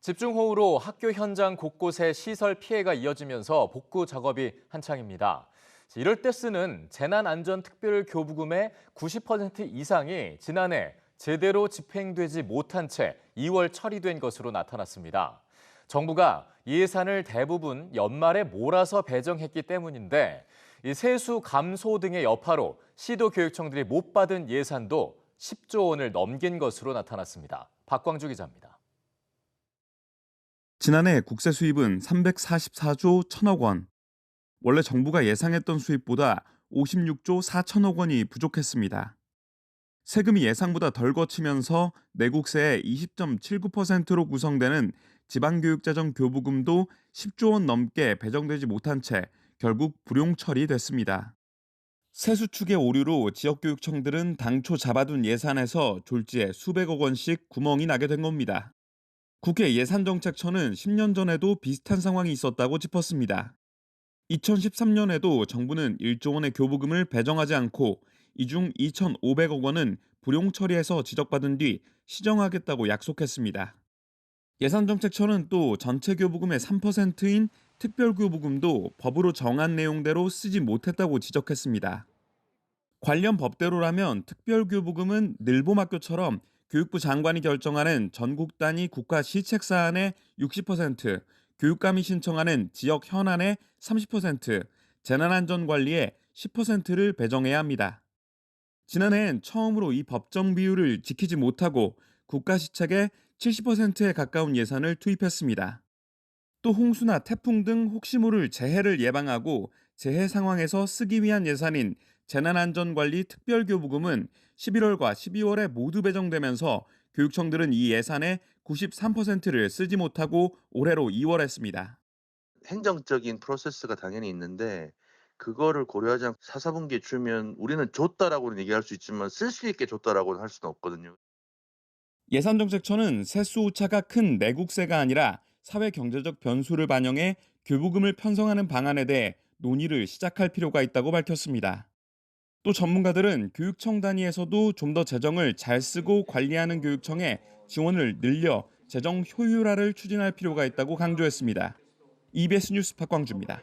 집중호우로 학교 현장 곳곳에 시설 피해가 이어지면서 복구 작업이 한창입니다. 이럴 때 쓰는 재난안전특별교부금의 90% 이상이 지난해 제대로 집행되지 못한 채 2월 처리된 것으로 나타났습니다. 정부가 예산을 대부분 연말에 몰아서 배정했기 때문인데 이 세수 감소 등의 여파로 시도교육청들이 못 받은 예산도 10조 원을 넘긴 것으로 나타났습니다. 박광주 기자입니다. 지난해 국세 수입은 344조 1천억 원. 원래 정부가 예상했던 수입보다 56조 4천억 원이 부족했습니다. 세금이 예상보다 덜 거치면서 내국세의 20.79%로 구성되는 지방교육재정교부금도 10조 원 넘게 배정되지 못한 채 결국 불용 처리됐습니다. 세수 축의 오류로 지역교육청들은 당초 잡아둔 예산에서 졸지에 수백억 원씩 구멍이 나게 된 겁니다. 국회 예산정책처는 10년 전에도 비슷한 상황이 있었다고 짚었습니다. 2013년에도 정부는 1조 원의 교부금을 배정하지 않고 이 중 2,500억 원은 불용 처리해서 지적받은 뒤 시정하겠다고 약속했습니다. 예산정책처는 또 전체 교부금의 3%인 특별교부금도 법으로 정한 내용대로 쓰지 못했다고 지적했습니다. 관련 법대로라면 특별교부금은 늘봄학교처럼 교육부 장관이 결정하는 전국 단위 국가 시책 사안의 60%, 교육감이 신청하는 지역 현안의 30%, 재난안전관리의 10%를 배정해야 합니다. 지난해엔 처음으로 이 법정 비율을 지키지 못하고 국가 시책의 70%에 가까운 예산을 투입했습니다. 또 홍수나 태풍 등 혹시 모를 재해를 예방하고 재해 상황에서 쓰기 위한 예산인 재난안전관리 특별교부금은 11월과 12월에 모두 배정되면서 교육청들은 이 예산의 93%를 쓰지 못하고 올해로 2월했습니다. 행정적인 프로세스가 당연히 있는데 그거를 고려하지 않고 4, 4분기에 주면 우리는 줬다라고는 얘기할 수 있지만 쓸 수 있게 줬다라고는 할 수는 없거든요. 예산정책처는 세수 오차가 큰 내국세가 아니라 사회 경제적 변수를 반영해 교부금을 편성하는 방안에 대해 논의를 시작할 필요가 있다고 밝혔습니다. 또 전문가들은 교육청 단위에서도 좀 더 재정을 잘 쓰고 관리하는 교육청에 지원을 늘려 재정 효율화를 추진할 필요가 있다고 강조했습니다. EBS 뉴스 박광주입니다.